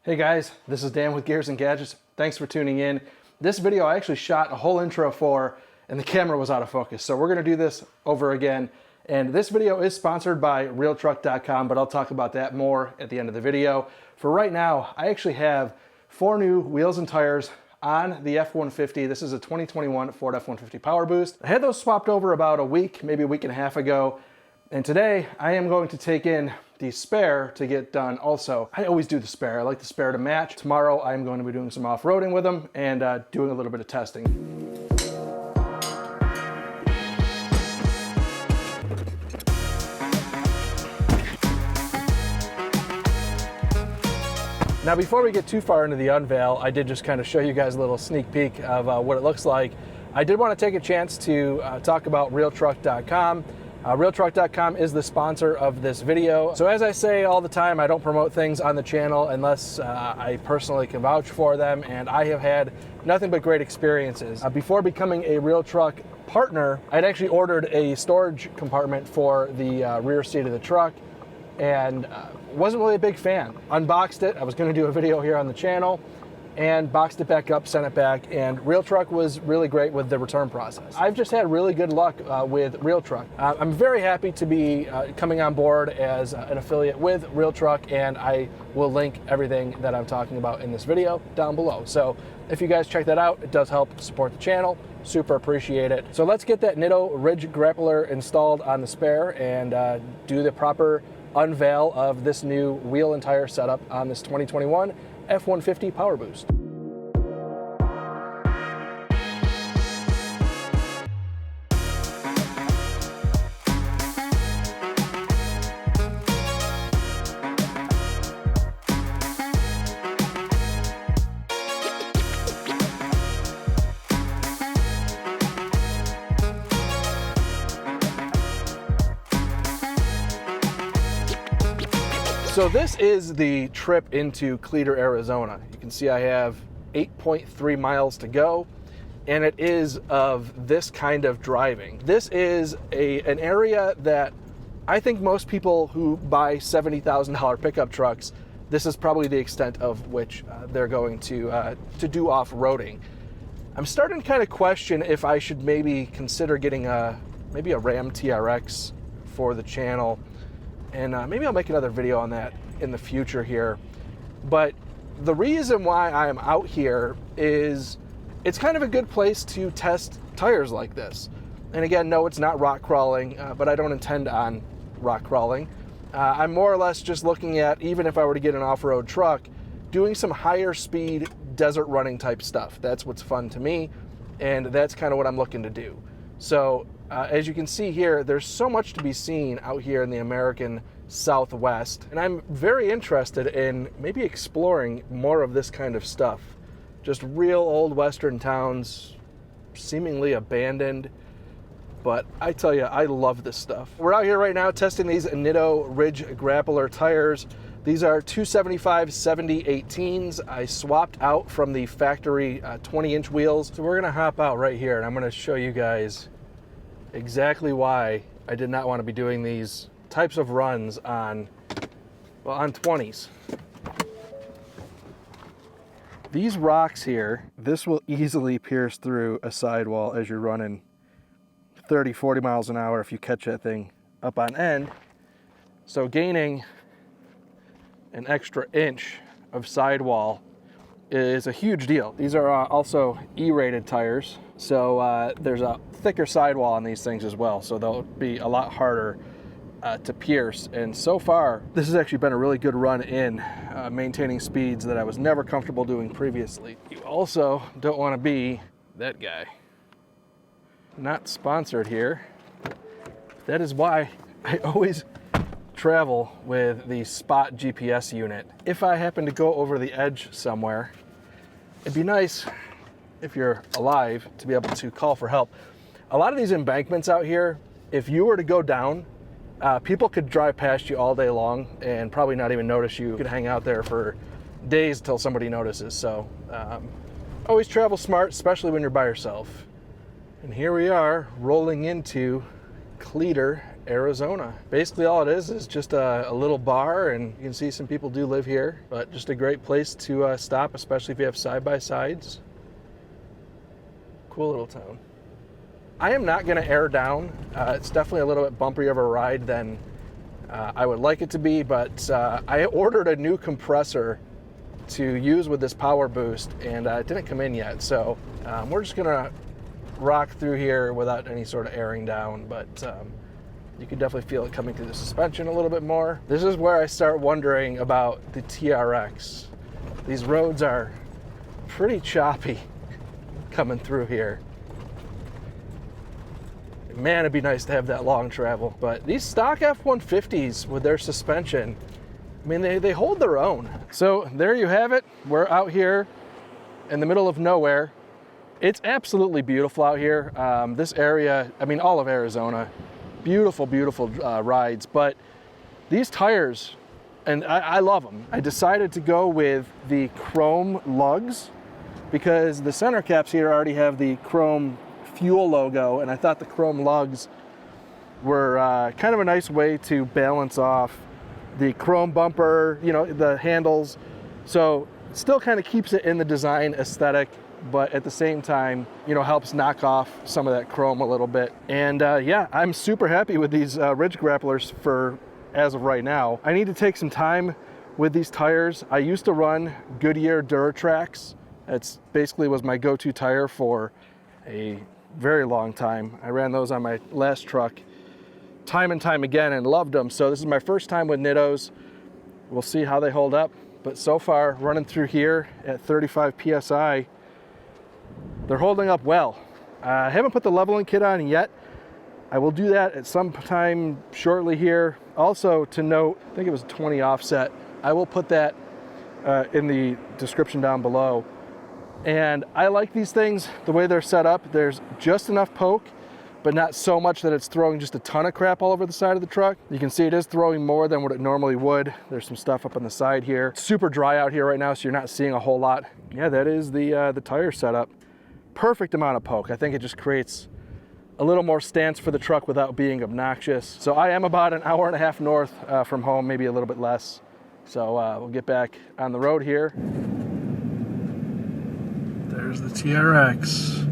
Hey guys, this is Dan with Gears and Gadgets. Thanks for tuning in. This video I actually shot a whole intro for and the camera was out of focus. So we're gonna do this over again. And this video is sponsored by realtruck.com, but I'll talk about that more at the end of the video. For right now, I actually have 4 new wheels and tires on the F-150. This is a 2021 Ford F-150 PowerBoost. I had those swapped over about a week, maybe a week and a half ago. And today I am going to take in the spare to get done also. I always do the spare. I like the spare to match. Tomorrow I'm going to be doing some off-roading with them and doing a little bit of testing. Now before we get too far into the unveil, I did just kind of show you guys a little sneak peek of what it looks like. I did want to take a chance to talk about realtruck.com. Realtruck.com is the sponsor of this video. So as I say all the time, I don't promote things on the channel unless I personally can vouch for them, and I have had nothing but great experiences. Before becoming a Realtruck partner, I'd actually ordered a storage compartment for the rear seat of the truck and wasn't really a big fan. Unboxed it, I was gonna do a video here on the channel, and boxed it back up, sent it back, and Realtruck was really great with the return process. I've just had really good luck with Realtruck. I'm very happy to be coming on board as an affiliate with Realtruck, and I will link everything that I'm talking about in this video down below. So if you guys check that out, it does help support the channel. Super appreciate it. So let's get that Nitto Ridge Grappler installed on the spare and do the proper unveil of this new wheel and tire setup on this 2021 F-150 PowerBoost. So this is the trip into Cleator, Arizona. You can see I have 8.3 miles to go, and it is of this kind of driving. This is an area that I think most people who buy $70,000 pickup trucks, this is probably the extent of which they're going to do off-roading. I'm starting to kind of question if I should maybe consider getting maybe a Ram TRX for the channel. And maybe I'll make another video on that in the future here. But the reason why I am out here is it's kind of a good place to test tires like this. And again, no, it's not rock crawling, but I don't intend on rock crawling. I'm more or less just looking at, even if I were to get an off-road truck, doing some higher speed desert running type stuff. That's what's fun to me, and that's kind of what I'm looking to do. So as you can see here, there's so much to be seen out here in the American Southwest, and I'm very interested in maybe exploring more of this kind of stuff. Just real old Western towns, seemingly abandoned, but I tell you, I love this stuff. We're out here right now testing these Nitto Ridge Grappler tires. These are 275 70/18s. I swapped out from the factory 20-inch wheels. So we're gonna hop out right here, and I'm gonna show you guys exactly why I did not want to be doing these types of runs on 20s. These rocks here, this will easily pierce through a sidewall as you're running 30, 40 miles an hour if you catch that thing up on end. So gaining an extra inch of sidewall is a huge deal. These are also E-rated tires, so there's a thicker sidewall on these things as well, so they'll be a lot harder to pierce. And so far, this has actually been a really good run in maintaining speeds that I was never comfortable doing previously. You also don't want to be that guy. Not sponsored here. That is why I always travel with the Spot GPS unit. If I happen to go over the edge somewhere, it'd be nice if you're alive to be able to call for help. A lot of these embankments out here, if you were to go down, people could drive past you all day long and probably not even notice you. You could hang out there for days till somebody notices. So always travel smart, especially when you're by yourself. And here we are rolling into Cleator, Arizona. Basically all it is just a little bar, and you can see some people do live here, but just a great place to stop, especially if you have side-by-sides. Cool little town. I am not going to air down. It's definitely a little bit bumpier of a ride than I would like it to be, but I ordered a new compressor to use with this PowerBoost, and it didn't come in yet, so we're just going to rock through here without any sort of airing down, but you can definitely feel it coming through the suspension a little bit more. This is where I start wondering about the TRX. These roads are pretty choppy coming through here. Man, it'd be nice to have that long travel. But these stock F-150s with their suspension, I mean, they hold their own. So there you have it. We're out here in the middle of nowhere. It's absolutely beautiful out here. This area, I mean, all of Arizona, beautiful, beautiful rides. But these tires, and I love them. I decided to go with the chrome lugs because the center caps here already have the chrome fuel logo, and I thought the chrome lugs were kind of a nice way to balance off the chrome bumper, you know, the handles. So it still kind of keeps it in the design aesthetic, but at the same time, you know, helps knock off some of that chrome a little bit. And yeah, I'm super happy with these Ridge Grapplers for as of right now. I need to take some time with these tires. I used to run Goodyear Duratrax. That's basically was my go-to tire for a very long time. I ran those on my last truck time and time again and loved them. So this is my first time with Nittos. We'll see how they hold up. But so far, running through here at 35 PSI, they're holding up well. I haven't put the leveling kit on yet. I will do that at some time shortly here. Also to note, I think it was a 20 offset. I will put that in the description down below. And I like these things the way they're set up. There's just enough poke, but not so much that it's throwing just a ton of crap all over the side of the truck. You can see it is throwing more than what it normally would. There's some stuff up on the side here. It's super dry out here right now, so you're not seeing a whole lot. Yeah, that is the tire setup. Perfect amount of poke. I think it just creates a little more stance for the truck without being obnoxious. So I am about an hour and a half north from home, maybe a little bit less. So we'll get back on the road here. There's the TRX.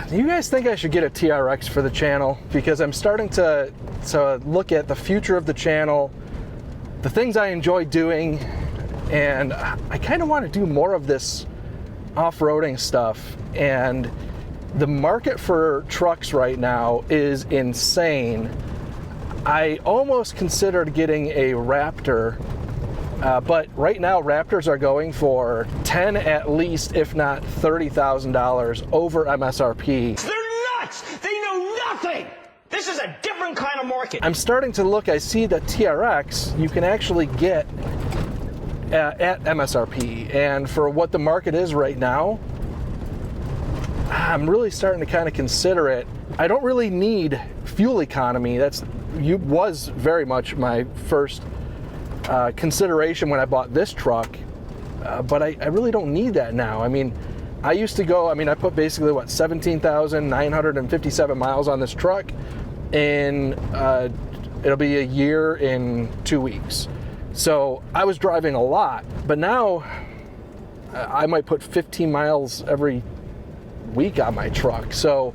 Do you guys think I should get a TRX for the channel? Because I'm starting to look at the future of the channel, the things I enjoy doing, and I kind of want to do more of this off-roading stuff. And the market for trucks right now is insane. I almost considered getting a Raptor, but right now Raptors are going for 10 at least, if not $30,000 over MSRP. They're nuts! They know nothing! This is a different kind of market. I'm starting to look, I see that TRX you can actually get at MSRP, and for what the market is right now, I'm really starting to kind of consider it. I don't really need fuel economy. Was very much my first consideration when I bought this truck, but I really don't need that now. I mean, I used to go, I put basically, 17,957 miles on this truck, and it'll be a year in 2 weeks. So I was driving a lot, but now I might put 15 miles every week on my truck. So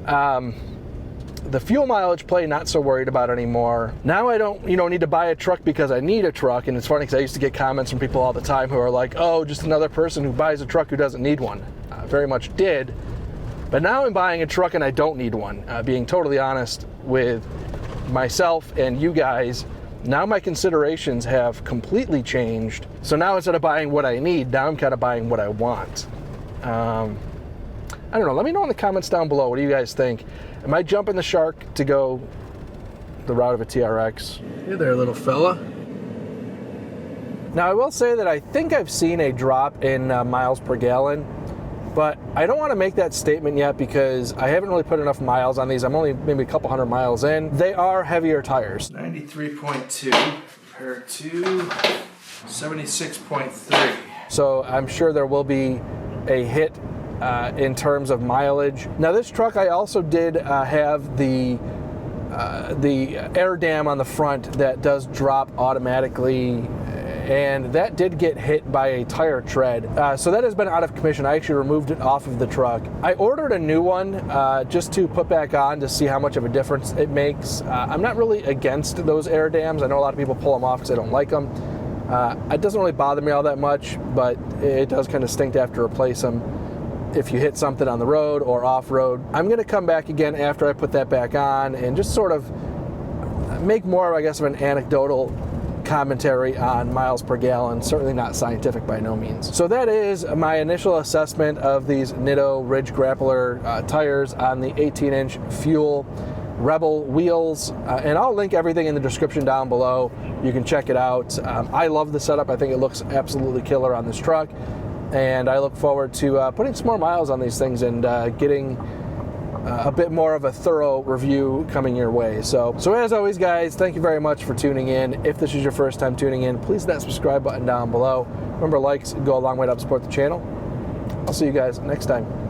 the fuel mileage play, not so worried about anymore. Now I don't, need to buy a truck because I need a truck. And it's funny because I used to get comments from people all the time who are like, oh, just another person who buys a truck who doesn't need one. I very much did. But now I'm buying a truck and I don't need one. Being totally honest with myself and you guys, now my considerations have completely changed. So now instead of buying what I need, now I'm kind of buying what I want. I don't know. Let me know in the comments down below. What do you guys think? Am I jumping the shark to go the route of a TRX? Hey there, little fella. Now, I will say that I think I've seen a drop in miles per gallon, but I don't want to make that statement yet because I haven't really put enough miles on these. I'm only maybe a couple hundred miles in. They are heavier tires. 93.2 compared to 76.3. So I'm sure there will be a hit in terms of mileage. Now this truck, I also did have the the air dam on the front that does drop automatically, and that did get hit by a tire tread. So that has been out of commission. I actually removed it off of the truck. I ordered a new one just to put back on to see how much of a difference it makes. I'm not really against those air dams. I know a lot of people pull them off because they don't like them. It doesn't really bother me all that much, but it does kind of stink to have to replace them if you hit something on the road or off-road. I'm going to come back again after I put that back on and just sort of make more, I guess, of an anecdotal commentary on miles per gallon. Certainly not scientific by no means. So that is my initial assessment of these Nitto Ridge Grappler tires on the 18-inch Fuel Rebel wheels, and I'll link everything in the description down below. You can check it out. I love the setup. I think it looks absolutely killer on this truck, and I look forward to putting some more miles on these things and getting a bit more of a thorough review coming your way. So as always, guys, thank you very much for tuning in. If this is your first time tuning in, please hit that subscribe button down below. Remember, likes go a long way to help support the channel. I'll see you guys next time.